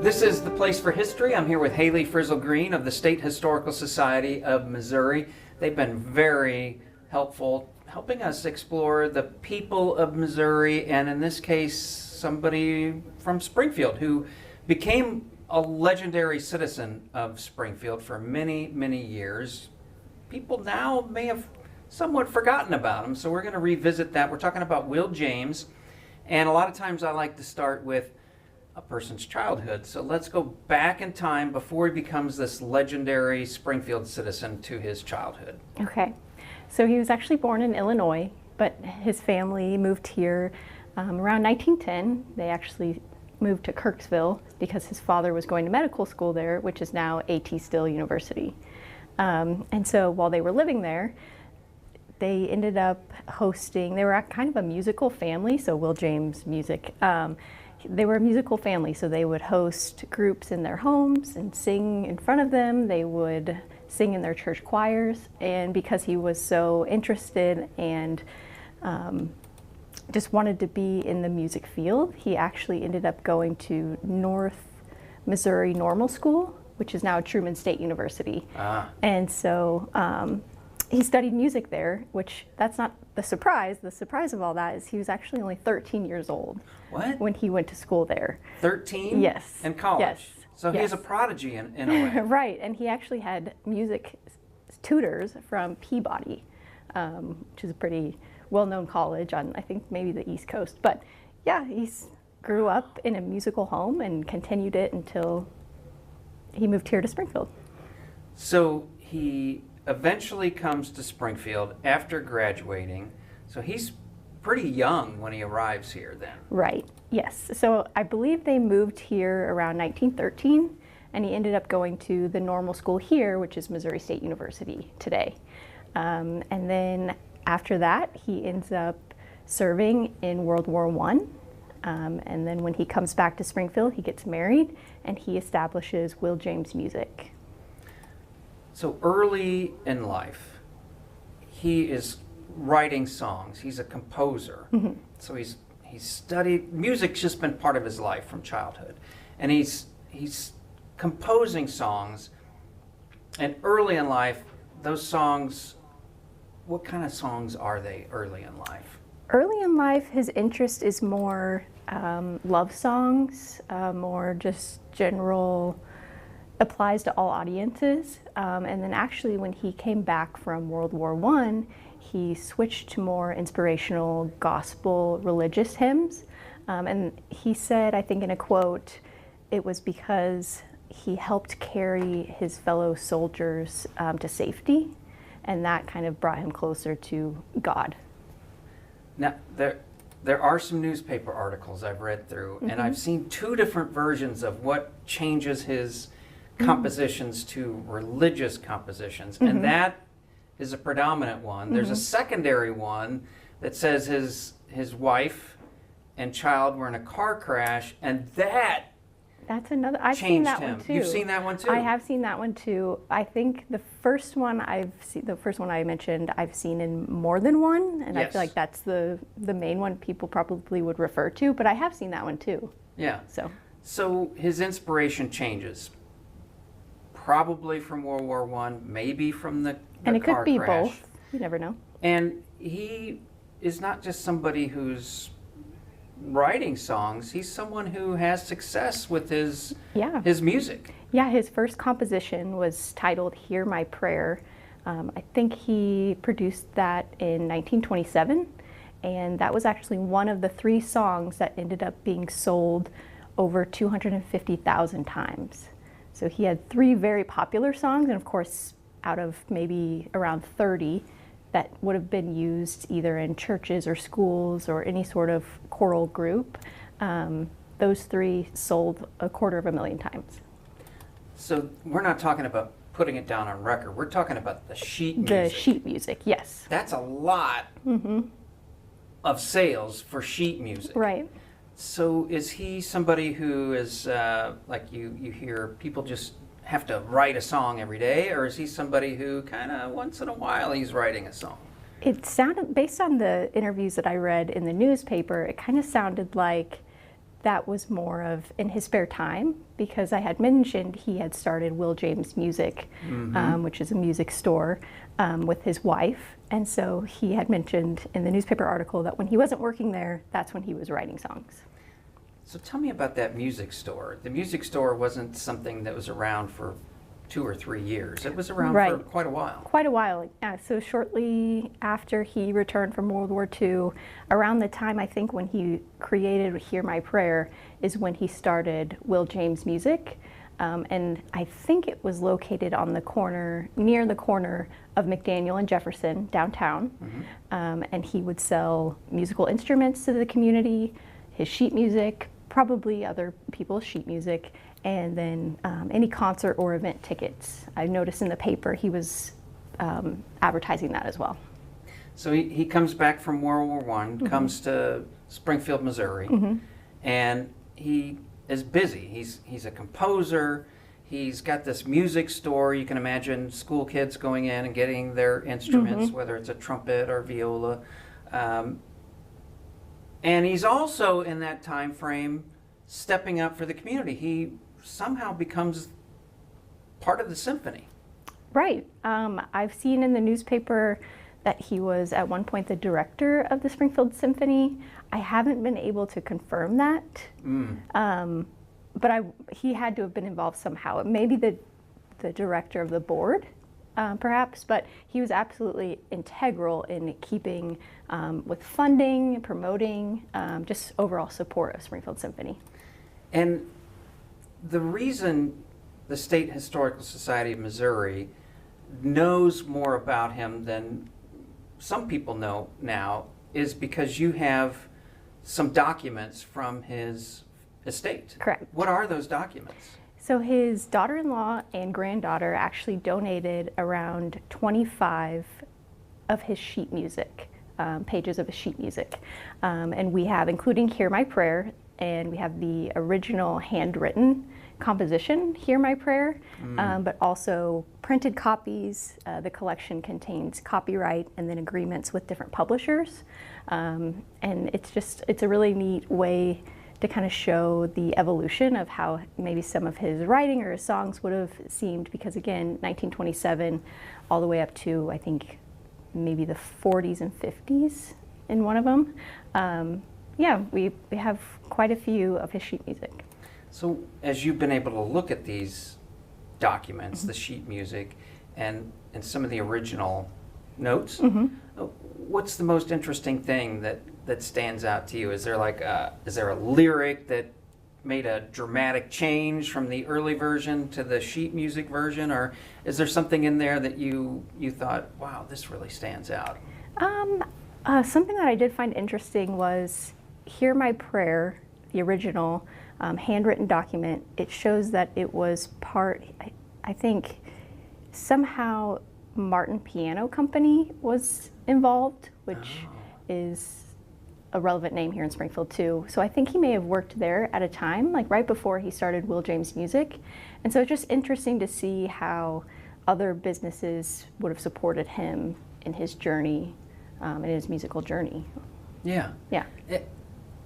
This is The Place for History. I'm here with Haley Frizzle-Greene of the State Historical Society of Missouri. They've been very helpful helping us explore the people of Missouri, and in this case, somebody from Springfield who became a legendary citizen of Springfield for many, many years. People now may have somewhat forgotten about him, so we're going to revisit that. We're talking about Will James, and a lot of times I like to start with a person's childhood. So let's go back in time before he becomes this legendary Springfield citizen to his childhood. Okay, so he was actually born in Illinois, but his family moved here around 1910. They actually moved to Kirksville because his father was going to medical school there, which is now A.T. Still University. And so while they were living there, they ended up hosting, they were kind of a musical family, so Will James Music. They were a musical family, so they would host groups in their homes and sing in front of them. They would sing in their church choirs, and because he was so interested and just wanted to be in the music field, he actually ended up going to North Missouri Normal School, which is now Truman State University. And so he studied music there, which that's not the surprise. The surprise of all that is he was actually only 13 years old. What? When he went to school there. 13? Yes. In college? Yes. So yes. he's a prodigy in a way. Right, and he actually had music tutors from Peabody, which is a pretty well-known college on, I think, maybe the East Coast. But yeah, he grew up in a musical home and continued it until he moved here to Springfield. So he eventually comes to Springfield after graduating. So he's pretty young when he arrives here then. Right, yes. So I believe they moved here around 1913, and he ended up going to the normal school here, which is Missouri State University today. And then after that, he ends up serving in World War I. And then when he comes back to Springfield, he gets married, and he establishes Will James Music. So early in life, he is writing songs. He's a composer. Mm-hmm. So he's studied, music's just been part of his life from childhood. And he's composing songs. And early in life, those songs, what kind of songs are they early in life? Early in life, his interest is more love songs, more just general, applies to all audiences. And then actually when he came back from World War I, he switched to more inspirational gospel religious hymns. And he said, I think in a quote, it was because he helped carry his fellow soldiers to safety, and that kind of brought him closer to God. Now, there are some newspaper articles I've read through, mm-hmm. and I've seen two different versions of what changes his compositions to religious compositions, mm-hmm. and that is a predominant one. Mm-hmm. There's a secondary one that says his wife and child were in a car crash, and that's another. I've seen that one too. You've seen that one too? I have seen that one too. I think the first one I mentioned, I've seen in more than one, and yes. I feel like that's the main one people probably would refer to. But I have seen that one too. Yeah. So his inspiration changes. Probably from World War I, maybe from the and it car could be crash. Both. You never know. And he is not just somebody who's writing songs. He's someone who has success with his music. Yeah, his first composition was titled "Hear My Prayer." I think he produced that in 1927, and that was actually one of the 3 songs that ended up being sold over 250,000 times. So he had 3 very popular songs, and of course, out of maybe around 30 that would have been used either in churches or schools or any sort of choral group, those 3 sold 250,000 times. So we're not talking about putting it down on record. We're talking about the sheet music. The sheet music, yes. That's a lot of sales for sheet music. Right. So is he somebody who is, like you hear people just have to write a song every day, or is he somebody who kind of once in a while he's writing a song? It sounded, based on the interviews that I read in the newspaper, it kind of sounded like that was more of in his spare time, because I had mentioned he had started Will James Music, which is a music store, with his wife. And so he had mentioned in the newspaper article that when he wasn't working there, that's when he was writing songs. So tell me about that music store. The music store wasn't something that was around for 2 or 3 years. It was around for quite a while. Quite a while. So shortly after he returned from World War II, around the time I think when he created Hear My Prayer is when he started Will James Music. And I think it was located on the corner, near the corner of McDaniel and Jefferson, downtown. And he would sell musical instruments to the community, his sheet music, probably other people's sheet music, and then any concert or event tickets. I noticed in the paper he was advertising that as well. So he comes back from World War I, comes to Springfield, Missouri, and he is busy. He's a composer. He's got this music store. You can imagine school kids going in and getting their instruments, whether it's a trumpet or viola. And he's also, in that time frame, stepping up for the community. He somehow becomes part of the symphony. Right. I've seen in the newspaper that he was at one point the director of the Springfield Symphony. I haven't been able to confirm that, but he had to have been involved somehow. Maybe the director of the board, perhaps, but he was absolutely integral in keeping with funding, promoting, just overall support of Springfield Symphony. And the reason the State Historical Society of Missouri knows more about him than some people know now is because you have some documents from his estate. Correct. What are those documents? So his daughter-in-law and granddaughter actually donated around 25 of his sheet music, pages of his sheet music. And we have, including Hear My Prayer, and we have the original handwritten composition, Hear My Prayer, but also printed copies. The collection contains copyright and then agreements with different publishers. And it's a really neat way to kind of show the evolution of how maybe some of his writing or his songs would have seemed, because again, 1927 all the way up to, I think, maybe the 40s and 50s in one of them. Yeah, we have quite a few of his sheet music. So as you've been able to look at these documents, the sheet music, and some of the original notes, what's the most interesting thing that stands out to you? Is there a lyric that made a dramatic change from the early version to the sheet music version, or is there something in there that you thought, wow, this really stands out? Something that I did find interesting was Hear My Prayer, the original handwritten document. It shows that it was part, I think, somehow Martin Piano Company was involved, which is a relevant name here in Springfield too. So I think he may have worked there at a time, like right before he started Will James Music. And so it's just interesting to see how other businesses would have supported him in his journey, in his musical journey. Yeah. Yeah.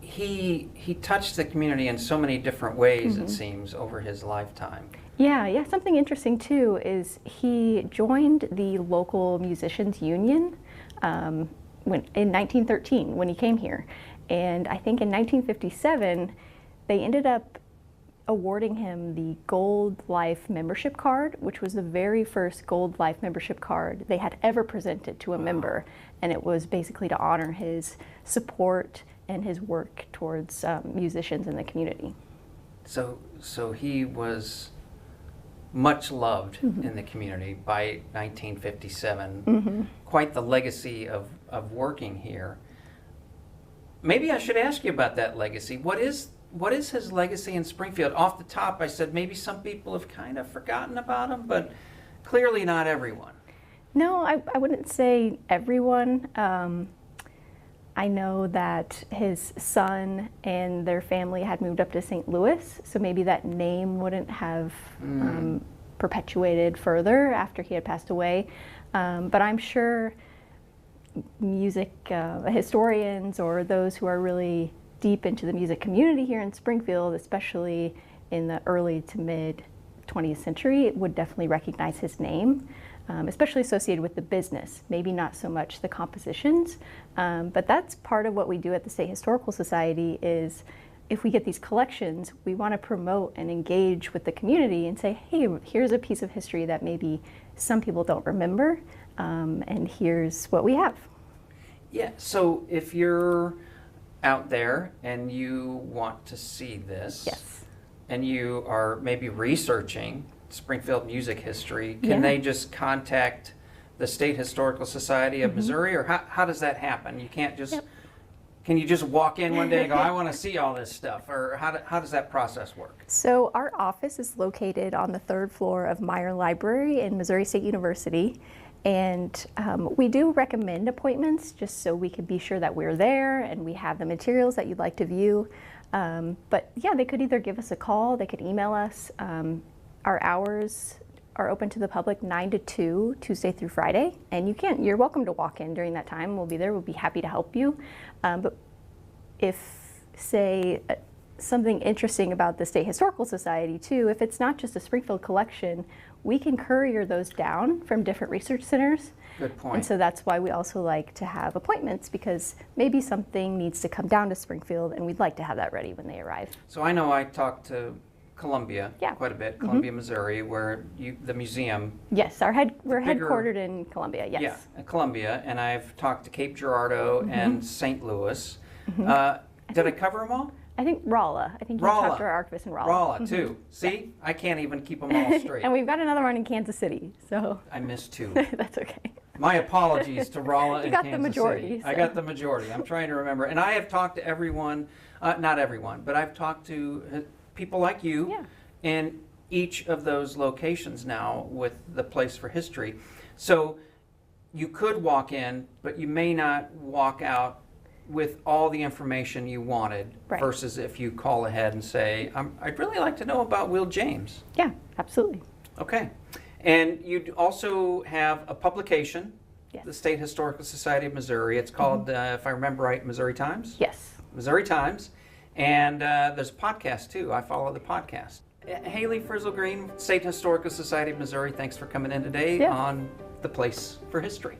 He touched the community in so many different ways, it seems, over his lifetime. Yeah. Something interesting too is he joined the local musicians union in 1913 when he came here. And I think in 1957, they ended up awarding him the Gold Life membership card, which was the very first Gold Life membership card they had ever presented to a member. And it was basically to honor his support and his work towards musicians in the community. So he was much loved in the community by 1957. Quite the legacy of working here. Maybe I should ask you about that legacy. What is his legacy in Springfield? Off the top, I said maybe some people have kind of forgotten about him, but clearly not everyone. No, I wouldn't say everyone. I know that his son and their family had moved up to St. Louis, so maybe that name wouldn't have perpetuated further after he had passed away. But I'm sure music historians or those who are really deep into the music community here in Springfield, especially in the early to mid 20th century, would definitely recognize his name, especially associated with the business, maybe not so much the compositions. But that's part of what we do at the State Historical Society is if we get these collections, we want to promote and engage with the community and say, hey, here's a piece of history that maybe some people don't remember, and here's what we have. Yeah, so if you're out there and you want to see this, Yes. and you are maybe researching Springfield music history, can they just contact the State Historical Society of Missouri, or how does that happen? You can't just... Yep. Can you just walk in one day and go, I want to see all this stuff? Or how does that process work? So our office is located on the 3rd floor of Meyer Library in Missouri State University. And we do recommend appointments just so we can be sure that we're there and we have the materials that you'd like to view. But yeah, they could either give us a call, they could email us. Our hours are open to the public 9 to 2, Tuesday through Friday. And you're welcome to walk in during that time. We'll be there, we'll be happy to help you. But if, say, something interesting about the State Historical Society too, if it's not just a Springfield collection, we can courier those down from different research centers. Good point. And so that's why we also like to have appointments, because maybe something needs to come down to Springfield and we'd like to have that ready when they arrive. So I know I talked to Columbia Yeah. quite a bit, Columbia, Missouri, where the museum. Yes, we're bigger- headquartered in Columbia, yes. Yeah, at Columbia, and I've talked to Cape Girardeau and St. Louis. Did I cover them all? I think Rolla. I think you Rolla. talked to our archivist in Rolla. Rolla, too. See? I can't even keep them all straight. And we've got another one in Kansas City, so I missed 2. that's okay. My apologies to Rolla You and got the Kansas majority, City. I so. got the majority. I'm trying to remember. And I have talked to everyone, not everyone, but I've talked to people like you Yeah. in each of those locations now with the Place for History. So you could walk in, but you may not walk out with all the information you wanted, Right. versus if you call ahead and say, I'd really like to know about Will James. Yeah, absolutely. Okay. And you'd also have a publication, Yes. the State Historical Society of Missouri. It's called, if I remember right, Missouri Times? Yes. Missouri Times. And there's a podcast, too. I follow the podcast. Haley Frizzle-Greene, State Historical Society of Missouri, thanks for coming in today Yeah. on The Place for History.